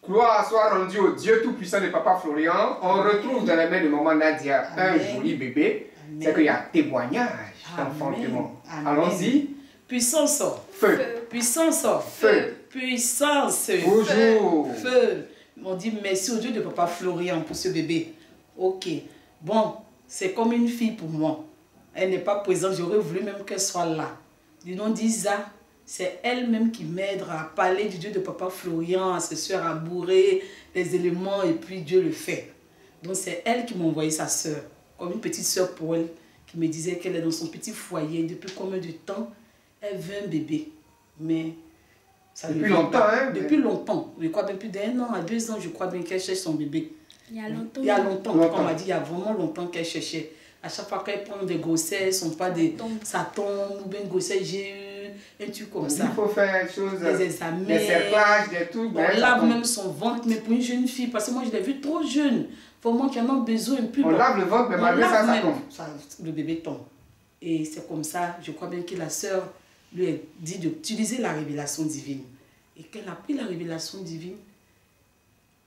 Gloire soit rendue au Dieu Tout-Puissant de Papa Florian. On retrouve dans les mains de maman Nadia un joli bébé. C'est qu'il y a témoignage d'enfantement. Allons-y. Puissance. Feu. Puissance. Feu. Puissance. Bonjour. Feu. On dit merci au Dieu de Papa Florian pour ce bébé. Ok. Bon, c'est comme une fille pour moi. Elle n'est pas présente. J'aurais voulu même qu'elle soit là. Du nom d'Isa, c'est elle-même qui m'aide à parler du Dieu de Papa Florian, à se faire abourer les éléments et puis Dieu le fait. Donc c'est elle qui m'a envoyé sa soeur, comme une petite soeur pour elle, qui me disait qu'elle est dans son petit foyer. Depuis combien de temps elle veut un bébé. Mais ça depuis longtemps, hein? Depuis longtemps. Je crois bien plus d'1 an à 2 ans, je crois bien qu'elle cherche son bébé. Il y a longtemps. Il y a longtemps. On m'a dit il y a vraiment longtemps qu'elle cherchait. À chaque fois qu'elle prend des grossesses, pas des, ça tombe, ou bien une grossesse, j'ai eu un truc comme ça. Il faut faire des choses, des examens, des cerclages, des trucs. On lave même son ventre, mais pour une jeune fille, parce que moi je l'ai vue trop jeune. Vraiment qu'il y en a besoin. Plus on lave le ventre, mais malgré ça, ça tombe. Le bébé tombe. Et c'est comme ça, je crois bien que la sœur lui a dit d'utiliser la révélation divine. Et qu'elle a pris la révélation divine,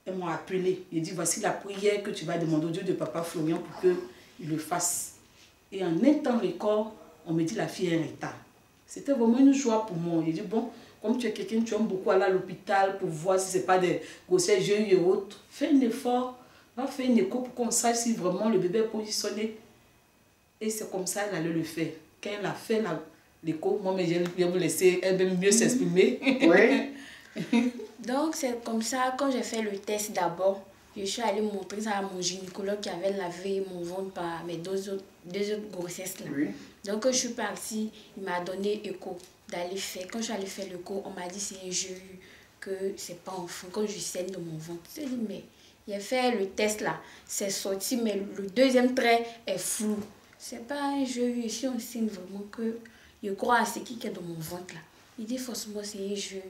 elle m'a appelé. Elle dit, voici la prière que tu vas demander au Dieu de Papa Florian pour qu'il le fasse. Et en un temps record, on me dit la fille est en état. C'était vraiment une joie pour moi. J'ai dit, bon, comme tu es quelqu'un, tu aimes beaucoup aller à l'hôpital pour voir si ce n'est pas des grossesses jeunes et autres, fais un effort, va faire une écho pour qu'on sache si vraiment le bébé est positionné. Et c'est comme ça qu'elle allait le faire. Quand elle a fait l'écho, moi, je vais vous laisser, elle va mieux s'exprimer. Oui. Donc, c'est comme ça, quand j'ai fait le test d'abord, je suis allée montrer ça à mon gynécologue qui avait lavé mon ventre par mes deux autres grossesses là. Oui. Donc, je suis partie, il m'a donné écho d'aller faire. Quand je suis allée faire l'écho, on m'a dit c'est un jeu, que c'est pas enfant. Quand je saigne de mon ventre, je dis mais j'ai fait le test là, c'est sorti, mais le deuxième trait est flou. C'est pas un jeu, ici on signe vraiment que je crois à ce qui est dans mon ventre là. Il dit forcément c'est un jeu.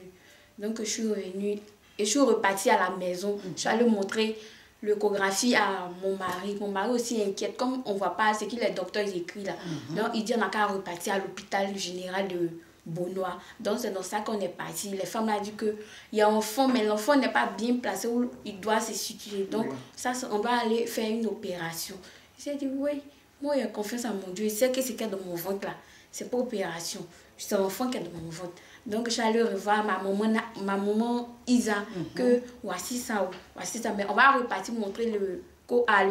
Donc, je suis revenue et je suis repartie à la maison. Je suis allée montrer l'échographie à mon mari. Mon mari aussi inquiète. Comme on ne voit pas ce que les docteurs écrivent là. Donc, il dit on n'a qu'à repartir à l'hôpital général de Beaunois. Donc, c'est dans ça qu'on est parti. Les femmes m'ont dit qu'il y a un enfant, mais l'enfant n'est pas bien placé où il doit se situer. Donc, ça, on doit aller faire une opération. J'ai dit oui, moi, j'ai confiance en mon Dieu. Je sais que ce qu'il y a dans mon ventre là, c'est pas opération. C'est l'enfant qui est dans mon ventre. Donc, je suis allée revoir ma maman Isa, que voici ça, mais on va repartir montrer le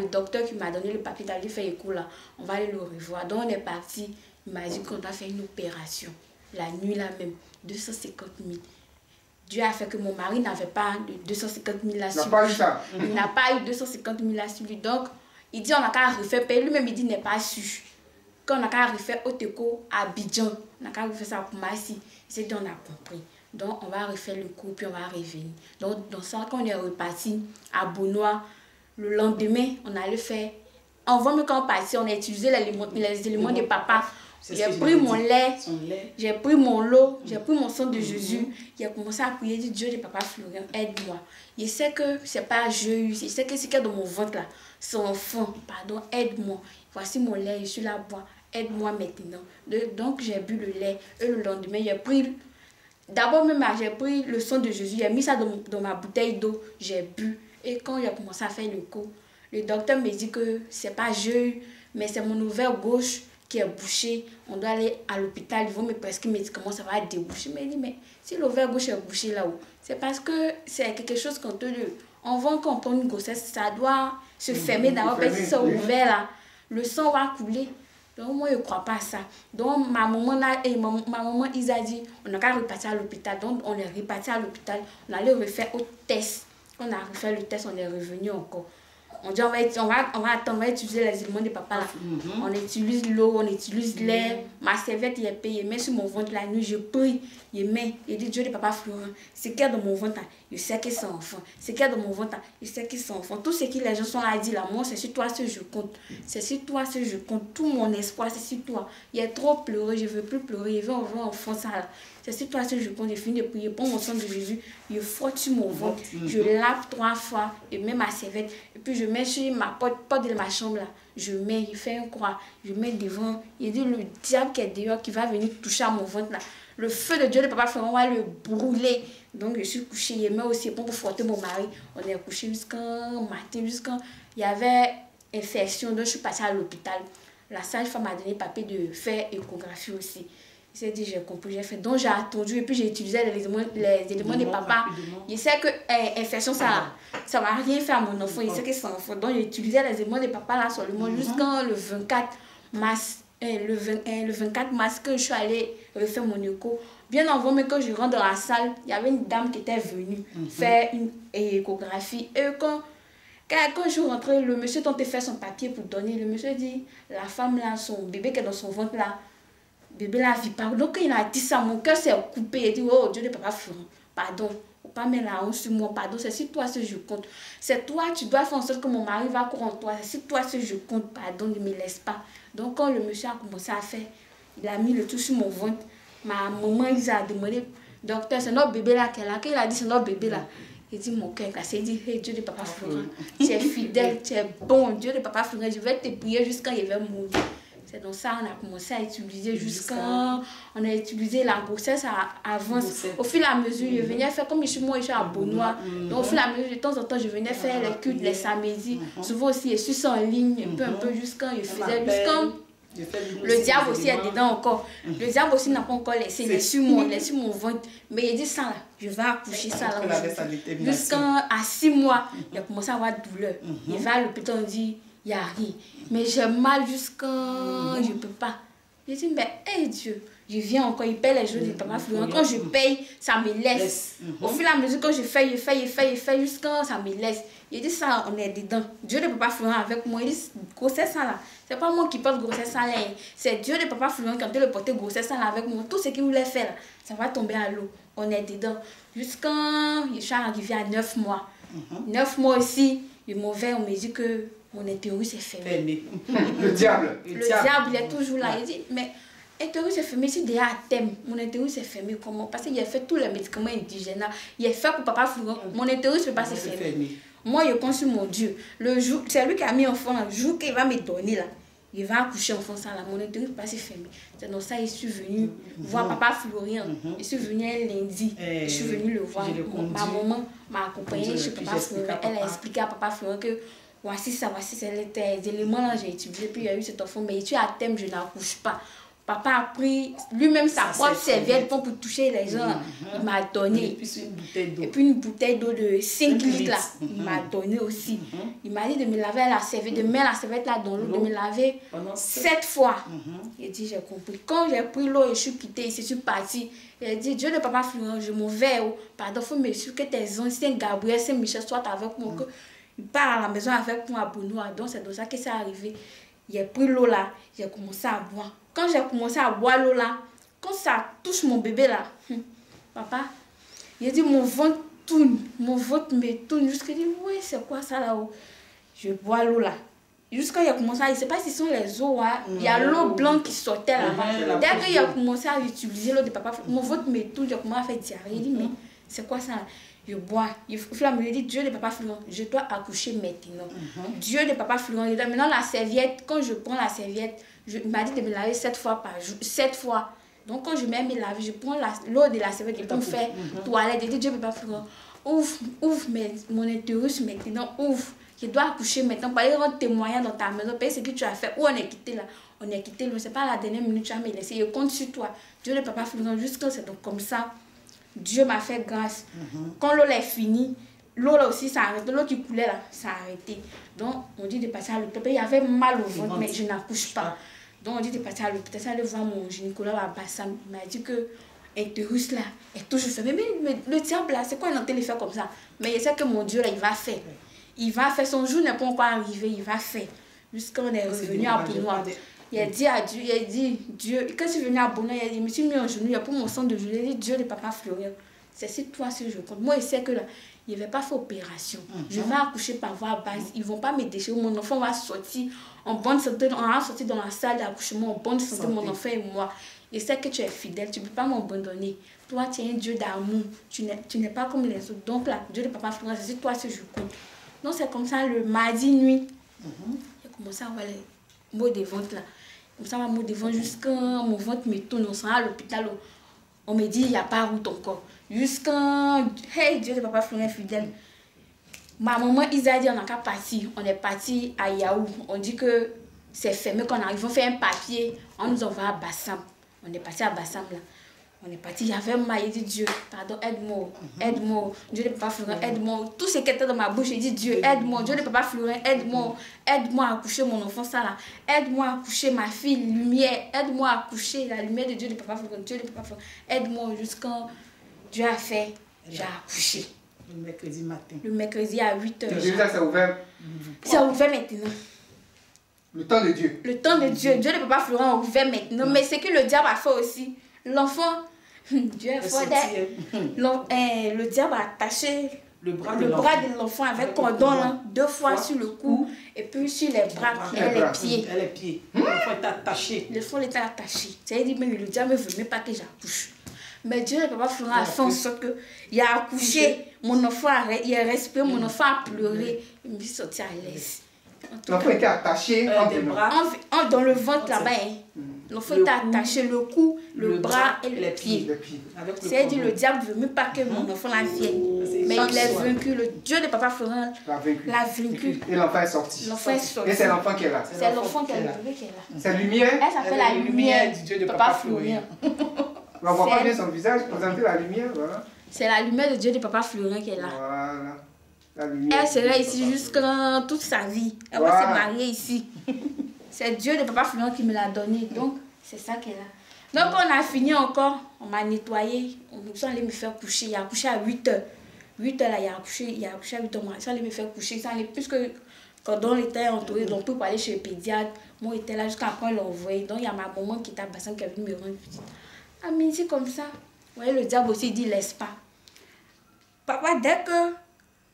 docteur qui m'a donné le papier d'aller faire l'écho là. On va aller le revoir. Donc, on est parti. Il m'a dit qu'on doit faire une opération. La nuit là même, 250 000. Dieu a fait que mon mari n'avait pas de 250 000 là sur lui. Il n'a pas eu ça. Il n'a pas eu 250 000 là sur lui. Donc, il dit on n'a qu'à refaire. Lui-même, il dit n'est pas sûr. Quand on a qu'à refaire au Teco à Abidjan, on a qu'à refaire ça pour Massi. C'est dit on a compris. Donc on va refaire le coup puis on va revenir. Donc dans ça, quand on est reparti à Beaunois, le lendemain, on allait faire. Avant même quand on partit, on a utilisé les éléments de papa. J'ai pris mon lait, j'ai pris mon lot, j'ai pris mon sang de Jésus. J'ai commencé à prier, dit Dieu de Papa Florian, aide-moi. Je sais que c'est pas je sais que c'est qu'il y a dans mon ventre là, c'est enfant, pardon, aide-moi. Voici mon lait, je suis là à boire. Aide-moi maintenant. Donc, j'ai bu le lait. Et le lendemain, j'ai pris... D'abord même, j'ai pris le sang de Jésus. J'ai mis ça dans ma bouteille d'eau. J'ai bu. Et quand j'ai commencé à faire le coup, le docteur me dit que c'est pas je, mais c'est mon ovaire gauche qui est bouché. On doit aller à l'hôpital. Ils vont me prescrire médicaments, ça va déboucher. Mais il dit, mais si l'ovaire gauche est bouché là-haut, c'est parce que c'est quelque chose qu'on te le... On voit quand on prend une grossesse, ça doit se fermer d'abord. Parce que si c'est ouvert là, le sang va couler. Donc, moi, je ne crois pas à ça. Donc, ma maman Isa dit, on n'a qu'à repartir à l'hôpital. Donc, on est reparti à l'hôpital. On allait refaire au test. Quand on a refait le test, on est revenu encore. On dit, on va attendre, on va utiliser les éléments de papa là. On utilise l'eau, on utilise l'air. Ma serviette, il est payé. Mais sur mon ventre la nuit, je prie. Je mets. Je dis, Dieu de Papa Florian, ce qu'il y a dans mon ventre, je sais que c'est enfant. Ce qu'il y a dans mon ventre, je sais que c'est enfant. Tout ce que les gens sont là dit là, moi, c'est sur toi que je compte. C'est sur toi que je compte. Tout mon espoir, c'est sur toi. Il a trop pleuré, je ne veux plus pleurer. Je veux avoir enfant ça là. C'est sur toi que je compte. Je finis de prier. Prends mon sang de Jésus. Je frotte sur mon ventre. Je lave 3 fois. Je mets ma serviette. Et puis je mets sur ma porte de ma chambre là. Je mets, je fais un croix. Je mets devant. Il dit le diable qui est dehors qui va venir toucher à mon ventre là. le feu de Dieu de papa Florent va le brûler. Donc je suis couchée, il met aussi pour frotter mon mari. On est couché jusqu'à matin, il y avait infection, donc je suis passée à l'hôpital. La sage-femme m'a donné papier de faire échographie aussi. Il s'est dit, j'ai compris, j'ai fait. Donc j'ai attendu et puis j'ai utilisé les éléments de papa. Il sait que infection, ça ne va rien faire à mon enfant. Il sait que c'est un enfant. Donc j'ai utilisé les éléments de papa là seulement jusqu'à le 24 mars. Le 24 mars que je suis allée refaire mon écho. Bien avant, mais quand je rentre dans la salle, il y avait une dame qui était venue faire une échographie. Et quand je suis rentrée, le monsieur tentait de faire son papier pour donner. Le monsieur dit, la femme là, son bébé qui est dans son ventre là, bébé là vit pas. Donc quand il a dit ça, mon cœur s'est coupé. Il dit, oh Dieu de papa Florent, pardon. Faut pas mettre la honte sur moi, pardon. C'est sur toi que je compte. C'est toi, tu dois faire en sorte que mon mari va courir en toi. C'est sur toi que je compte, pardon, ne me laisse pas. Donc quand le monsieur a commencé à faire, il a mis le tout sur mon ventre. Ma maman, il a demandé, docteur, c'est notre bébé là qu'elle a. Quand il a dit c'est notre bébé là, il dit mon cœur cassé. Il dit, hey, Dieu de papa Florent, tu es fidèle, tu es bon, Dieu de papa Florent, je vais te prier jusqu'à il va mourir. C'est donc ça on a commencé à utiliser jusqu'à... On a utilisé la grossesse à avance. Au fil et à mesure, je venais faire comme je suis à Beaunois. Donc au fil et à mesure, de temps en temps, je venais faire les cultes, les samedis. Souvent aussi, je suis ça en ligne, un peu jusqu'à... Je faisais jusqu'à... Le diable aussi est dedans encore. Le diable aussi n'a pas encore laissé. Il est sur mon ventre. Mais il dit ça là, je vais accoucher ça là. Jusqu'à 6 mois, il a commencé à avoir douleur. Il va à l'hôpital, on dit, il n'y a rien. Mais j'ai mal jusqu'à... Je ne peux pas. Je dis, mais hey Dieu, je viens encore, il paye les jours de papa Florent. Quand je paye, ça me laisse. Au fur et à mesure que je fais jusqu'à ça me laisse. Il dit ça, on est dedans. Dieu de papa Florent avec moi. Il dit, grossesse ça là. C'est pas moi qui porte grossesse ça là. C'est Dieu de papa Florent qui a le porter grossesse ça là avec moi. Tout ce qu'il voulait faire là, ça va tomber à l'eau. On est dedans. Jusqu'à... Je suis arrivée à 9 mois. 9 mois aussi, le mauvais, on me dit que mon utérus est fermé. Le diable. Le diable, il est toujours là. Il dit, mais l'utérus est fermé, si déjà à thème, mon utérus est fermé, comment? Parce qu'il a fait tous les médicaments indigènes. Il est fait pour papa Florent. Mon utérus ne peut pas se fermer. Moi, je compte sur mon Dieu. Le jour, c'est lui qui a mis enfant, le jour qu'il va me donner là, il va accoucher enfant ça là. Mon utérus ne peut pas se fermer. C'est dans ça que je suis venue voir papa Florian. Je suis venue un lundi. Je suis venue le voir. Ma maman m'a accompagnée chez papa Florian. Elle a expliqué à papa Florian que voici ça, voici les éléments là, j'ai utilisé. Puis il y a eu cet enfant, mais tu es à thème, je n'accouche pas. Papa a pris lui-même sa propre serviette pour toucher les gens. Il m'a donné. Et puis une bouteille d'eau de 5 litres là. Il m'a donné aussi. Il m'a dit de me laver la serviette, de mettre la serviette là dans l'eau, de me laver 7 fois. Il dit, j'ai compris. Quand j'ai pris l'eau et je suis quittée, je suis partie. Il a dit, Dieu de papa Florent, je m'en vais. Pardon, il faut me suivre que tes anciens Gabriel, Saint-Michel soient avec moi. Il part à la maison avec moi à Beaunois. Donc c'est dans ça que c'est arrivé. J'ai pris l'eau là, j'ai commencé à boire. Quand j'ai commencé à boire l'eau là, quand ça touche mon bébé là, papa, il a dit mon ventre tourne, mon ventre me tourne. Jusqu'à dire, oui, c'est quoi ça là-haut? Je bois l'eau là. Jusqu'à il a commencé à, je ne sais pas si ce sont les eaux, hein. Il y a l'eau blanche qui sortait là-bas. Dès qu'il a commencé à utiliser l'eau de papa, mon ventre me tourne, j'ai commencé à faire diarrhée. Il dit, mais c'est quoi ça là? Je bois. Il me dit, Dieu de papa Florent, je dois accoucher maintenant. Dieu de papa Florent, maintenant la serviette, quand je prends la serviette, il m'a dit de me laver 7 fois par jour. 7 fois. Donc quand je mets me laver, je prends l'eau de la serviette et pour faire toilette. Je dis, Dieu de papa Florent, ouvre mon utérus maintenant, ouvre. Je dois accoucher maintenant. Pour aller rendre témoignage dans ta maison, payer ce que tu as fait. Où on est quitté là? On est quitté là. C'est pas la dernière minute que tu as me laissé. Je compte sur toi. Dieu de papa Florent, jusqu'à c'est donc comme ça. Dieu m'a fait grâce. Quand l'eau est finie, l'eau là aussi ça a arrêté. L'eau qui coulait là, ça a arrêté. Donc on dit de passer à l'hôpital. Il y avait mal au ventre, mais je n'accouche pas. Donc on dit de passer à l'hôpital. Ça allait voir mon gynécologue à Bassam. Il m'a dit que l'utérus là est toujours fermé. Mais le diable là, c'est quoi il entend le faire comme ça? Mais je sais que mon Dieu là, il va faire. Il va faire. Son jour n'est pas encore arrivé. Il va faire. Jusqu'à on est revenu à Beaunois. Il a dit à Dieu, il a dit, Dieu, quand je suis venu à Beaunois, il a dit, je me suis mis en genou, il a pris mon sang de genou, il a dit, Dieu de papa Florian, c'est sur toi ce que je compte. Moi, je sais que là, il ne va pas faire opération. Je vais accoucher par voie basse. Ils ne vont pas me déchirer. Mon enfant va sortir en bonne santé. On va sortir dans la salle d'accouchement en bonne santé, mon enfant et moi. Je sais que tu es fidèle, tu ne peux pas m'abandonner. Toi, tu es un Dieu d'amour. Tu n'es pas comme les autres. Donc là, Dieu de papa Florian, c'est sur toi ce que je compte. Donc c'est comme ça, le mardi nuit, j'ai commencé à avoir les maux de ventre là. Comme ça, mon ventre jusqu'à mon ventre me tourne, on s'en va à l'hôpital. On me dit, il n'y a pas route encore. Jusqu'à... Hey, Dieu de papa Florent fidèle. Ma maman, ils ont dit, on n'a qu'à partir. On est parti à Yahoo. On dit que c'est fermé, qu'on arrive. On fait un papier. On nous envoie à Bassam. On est parti à Bassam là. On est parti, il y avait mal, il dit Dieu, pardon, aide-moi, aide-moi, Dieu de papa Florent, aide-moi. Tout ce qui était dans ma bouche, il dit Dieu, aide-moi, Dieu de papa Florent, aide-moi, aide-moi à coucher mon enfant, ça là, aide-moi à coucher ma fille, lumière, aide-moi à coucher la lumière de Dieu de papa Florent, Dieu de papa Florent, aide-moi jusqu'à Dieu a fait, j'ai accouché. Le mercredi matin. Le mercredi à 8h. Déjà, c'est ouvert. C'est ouvert maintenant. Le temps de Dieu. Le temps de Dieu, Dieu de papa Florent est ouvert maintenant, mais c'est que le diable a fait aussi. L'enfant, Dieu est fort. Le diable a attaché le bras de l'enfant avec cordon là, 2 fois sur le cou et puis sur les bras et les pieds. Les pieds. L'enfant est attaché. L'enfant était attaché. C'est-à-dire même le diable ne veut même pas que j'accouche. Mais Dieu, le papa Florent a fait en sorte qu'il a accouché. Mon enfant il a respiré, mon enfant a pleuré. Il me dit sortir à l'aise. L'enfant était attaché dans le ventre là-bas. L'enfant était attaché, le cou, le bras et les pieds. C'est-à-dire le diable ne veut même pas que mon enfant la vienne. Mais il est vaincu. Le Dieu de papa Florent l'a vaincu. Et l'enfant est sorti. L'enfant est sorti. Et c'est l'enfant qui est là. C'est l'enfant qui est là. C'est la lumière. Elle s'appelle la lumière du Dieu de papa Florent. On ne voit pas bien son visage, présenter la lumière, voilà. C'est la lumière de Dieu de papa Florent qui est là. Voilà. La lumière. Elle sera ici jusqu'à toute sa vie. Elle va se marier ici. C'est Dieu de papa Florent qui me l'a donné. Donc, c'est ça qu'elle a. Donc, on a fini encore. On m'a nettoyé. On nous allait me faire coucher. Il a couché à 8h. 8h là, il a couché à 8h. Ça allait me faire coucher. Ça allait, puisque quand on était entouré, donc pour aller chez le pédiatre, moi j'étais là jusqu'à quand il l'a envoyé. Donc, il y a ma maman qui était à Bassin qui est venue me rendre visite. À midi comme ça. Vous voyez, le diable aussi dit laisse pas. Papa, dès que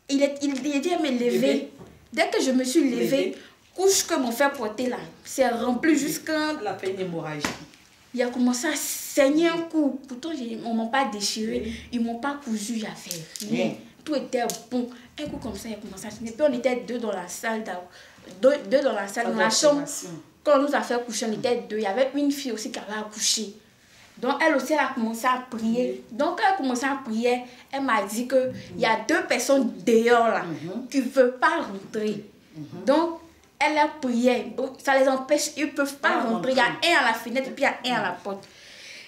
il dit à me lever, dès que je me suis levée, couche que mon frère portait là, c'est rempli jusqu'à... La peine hémorragie. Il a commencé à saigner un coup. Pourtant, on ne m'a pas déchiré, ils ne m'ont pas cousu, il n'y avait rien. Tout était bon. Un coup comme ça, il a commencé à saigner. Puis on était 2 dans la salle, dans la chambre. Quand on nous a fait coucher, on était 2. Il y avait une fille aussi qui avait accouché. Donc, elle aussi, elle a commencé à prier. Donc, quand elle a commencé à prier, elle m'a dit qu'il y a 2 personnes dehors là qui ne veulent pas rentrer. Donc, elle a prié. Donc, ça les empêche, ils ne peuvent pas rentrer. Il y a un à la fenêtre et puis il y a un à la porte.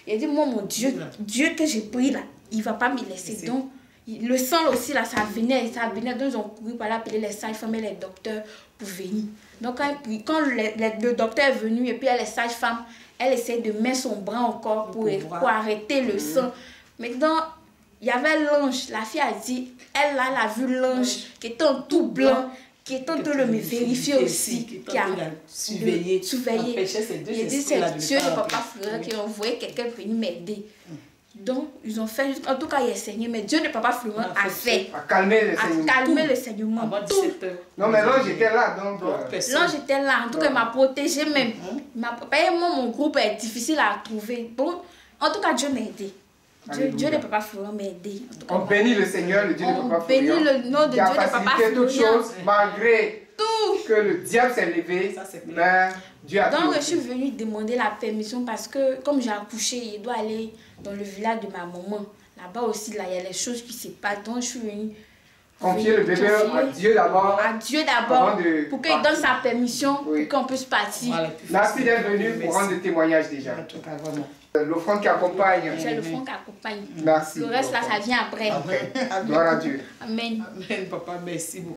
Il a dit, moi, mon Dieu, Dieu que j'ai prié là, il ne va pas me laisser. Donc, le sang aussi là, ça venait. Donc, ils ont couru pour aller appeler les sages-femmes et les docteurs pour venir. Donc, quand le docteur est venu et puis les sages-femmes, elle essaie de mettre son bras encore pour arrêter le sang. Maintenant, il y avait l'ange. La fille a dit, elle a vu l'ange qui était en tout blanc, qui était en train de me vérifier aussi, qui a surveillé. Il a dit, c'est Dieu de papa Florent qui a envoyé quelqu'un venir m'aider. Donc, ils ont fait, en tout cas, il a saigné, mais Dieu de papa Florent a fait. A calmé le saignement. Non, mais l'ange était là, donc. L'ange était là, en tout cas, il m'a protégé même. Moi, mon groupe est difficile à trouver. Bon, en tout cas, Dieu m'a aidé. Dieu de papa Florent m'a aidé. On bénit le Seigneur, le Dieu de papa Florent. On bénit le nom de Dieu de papa Florent. Toutes choses, malgré que le diable s'est levé, mais Dieu a Donc, je suis venue demander la permission parce que, comme j'ai accouché, il doit aller dans le village de ma maman. Là-bas aussi, là, il y a les choses qui se passent. Donc, je suis venue confier le bébé à Dieu d'abord. À Dieu d'abord, pour qu'il donne sa permission, pour qu'on puisse partir. Merci d'être venu pour rendre le témoignage déjà. L'offrande qui accompagne. C'est l'offrande qui accompagne. Merci. Le reste, là, ça vient après. Gloire à Dieu. Amen. Amen, papa, merci beaucoup.